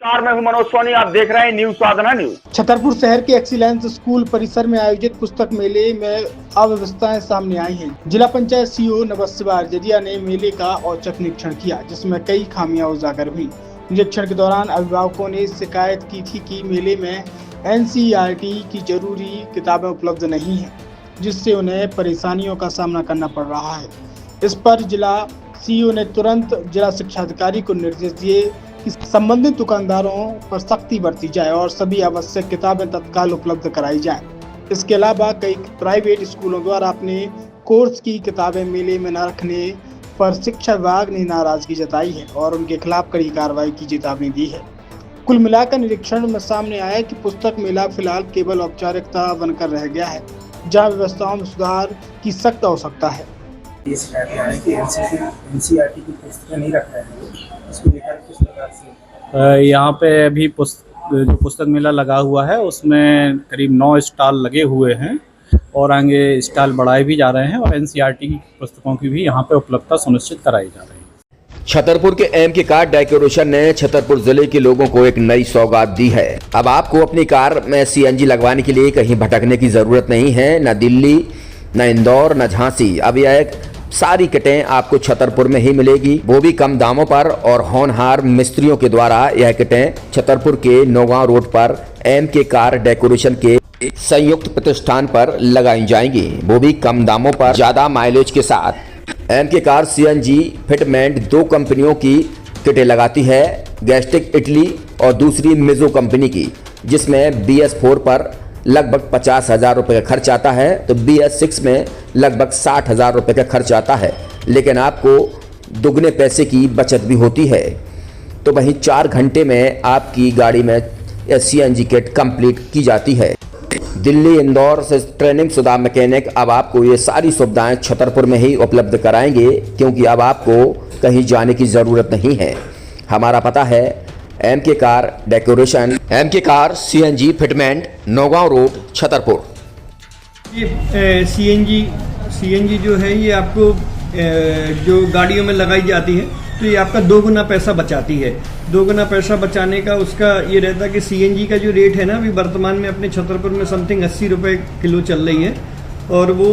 मैं हूं मनोज सोनी, आप देख रहे हैं न्यूज साधना न्यूज। छतरपुर शहर के एक्सीलेंस स्कूल परिसर में आयोजित पुस्तक मेले में अव्यवस्थाएं सामने आई हैं। जिला पंचायत सीईओ नवशिवा आर्जरिया ने मेले का औचक निरीक्षण किया, जिसमें कई खामियां उजागर हुई। निरीक्षण के दौरान अभिभावकों ने शिकायत की थी कि मेले में NCERT की जरूरी किताबें उपलब्ध नहीं है, जिससे उन्हें परेशानियों का सामना करना पड़ रहा है। इस पर जिला सीईओ ने तुरंत जिला शिक्षा अधिकारी को निर्देश दिए कि संबंधित दुकानदारों पर सख्ती बरती जाए और सभी आवश्यक किताबें तत्काल उपलब्ध कराई जाए। इसके अलावा कई प्राइवेट स्कूलों द्वारा अपने कोर्स की किताबें मेले में न रखने पर शिक्षा विभाग ने नाराजगी जताई है और उनके खिलाफ कड़ी कार्रवाई की चेतावनी दी है। कुल मिलाकर निरीक्षण में सामने आया कि पुस्तक मेला फिलहाल केवल औपचारिकता बनकर रह गया है, जहां व्यवस्थाओं में सुधार की सख्त आवश्यकता है। ये शिकायत है कि NCERT की पुस्तकें नहीं रखा है, इसको लेकर किस प्रकार से यहाँ पे अभी जो पुस्तक मेला लगा हुआ है उसमें करीब 9 स्टॉल लगे हुए हैं और आगे स्टॉल बढ़ाए भी जा रहे हैं और NCERT की पुस्तकों की भी यहाँ पे उपलब्धता सुनिश्चित कराई जा रही है। छतरपुर के MK कार डेकोरेशन ने छतरपुर जिले के लोगों को एक नई सौगात दी है। अब आपको अपनी कार में CNG लगवाने के लिए कहीं भटकने की जरूरत नहीं है, न दिल्ली, न इंदौर, न झांसी। अब यह एक सारी किटें आपको छतरपुर में ही मिलेगी, वो भी कम दामों पर और होनहार मिस्त्रियों के द्वारा। यह किटें छतरपुर के नौगांव रोड पर MK कार डेकोरेशन के संयुक्त प्रतिष्ठान पर लगाई जाएंगी, वो भी कम दामों पर, ज्यादा माइलेज के साथ। MK कार CNG फिटमेंट 2 कंपनियों की किटें लगाती है, गैस्टिक इटली और दूसरी मिजो कंपनी की, जिसमें BS4 पर लगभग 50,000 रुपये का खर्च आता है, तो BS6 में लगभग 60,000 रुपये का खर्च आता है, लेकिन आपको दुगने पैसे की बचत भी होती है। तो वहीं 4 घंटे में आपकी गाड़ी में CNG किट कंप्लीट की जाती है। दिल्ली, इंदौर से ट्रेनिंग शुदा मैकेनिक अब आपको ये सारी सुविधाएं छतरपुर में ही उपलब्ध कराएंगे, क्योंकि अब आपको कहीं जाने की ज़रूरत नहीं है। हमारा पता है MK car decoration, MK car CNG fitment, Naugaon road, Chhatarpur. ये CNG जो है ये आपको जो गाड़ियों में लगाई जाती है तो ये आपका 2 गुना पैसा बचाती है। 2 गुना पैसा बचाने का उसका ये रहता है कि CNG का जो रेट है ना, अभी वर्तमान में अपने छतरपुर में समथिंग 80 रुपये किलो चल रही है और वो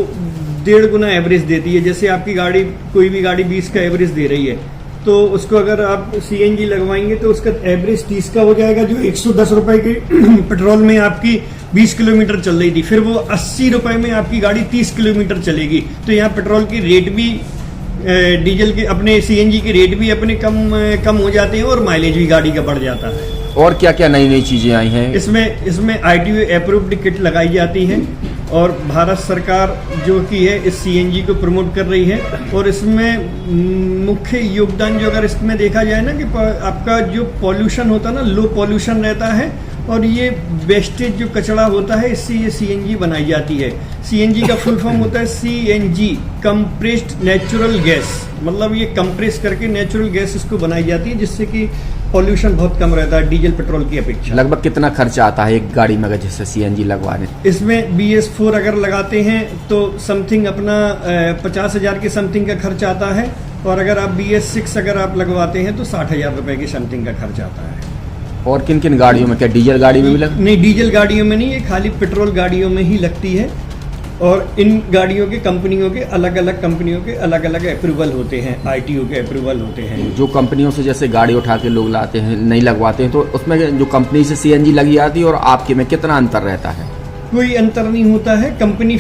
1.5 गुना एवरेज देती है। जैसे आपकी गाड़ी, कोई भी गाड़ी 20 का एवरेज दे रही है, तो उसको अगर आप CNG लगवाएंगे तो उसका एवरेज 30 का हो जाएगा, जो 110 रुपए के पेट्रोल में आपकी 20 किलोमीटर चल रही थी, फिर वो 80 रुपए में आपकी गाड़ी 30 किलोमीटर चलेगी। तो यहाँ पेट्रोल की रेट भी, डीजल के, अपने CNG के रेट भी अपने कम हो जाते हैं और माइलेज भी गाड़ी का बढ़ जाता है। और क्या क्या नई नई चीजें आई हैं? इसमें ITO अप्रूव्ड किट लगाई जाती है और भारत सरकार जो की है इस CNG को प्रमोट कर रही है। और इसमें मुख्य योगदान जो अगर इसमें देखा जाए ना, कि आपका जो पॉल्यूशन होता है ना, लो पॉल्यूशन रहता है और ये वेस्टेज जो कचरा होता है, इससे ये CNG बनाई जाती है। CNG का फुल फॉर्म होता है CNG, कंप्रेस्ड नेचुरल गैस, मतलब ये कंप्रेस करके नेचुरल गैस इसको बनाई जाती है, जिससे कि पॉल्यूशन बहुत कम रहता है डीजल पेट्रोल की अपेक्षा। लगभग कितना खर्चा आता है एक गाड़ी में जैसे CNG लगवाने? इसमें BS4 अगर लगाते हैं तो समथिंग अपना 50,000 के समथिंग का खर्च आता है, और अगर आप BS6 अगर आप लगवाते हैं तो 60,000 रुपए की समथिंग का खर्च आता है। और किन किन गाड़ियों में, क्या डीजल गाड़ी में भी नहीं, डीजल गाड़ियों में नहीं, ये खाली पेट्रोल गाड़ियों में ही लगती है। और इन गाड़ियों के कंपनियों के अलग अलग अप्रूवल होते हैं, ITO के अप्रूवल होते हैं। जो कंपनियों से जैसे गाड़ी उठा के लोग लाते हैं, नहीं लगवाते हैं, तो उसमें जो कंपनी से CNG लगी जाती है और आपके में कितना अंतर रहता है? कोई अंतर नहीं होता है। कंपनी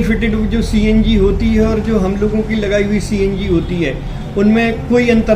फिटेड जो CNG होती है और जो हम लोगों की लगाई हुई CNG होती है, उनमें कोई अंतर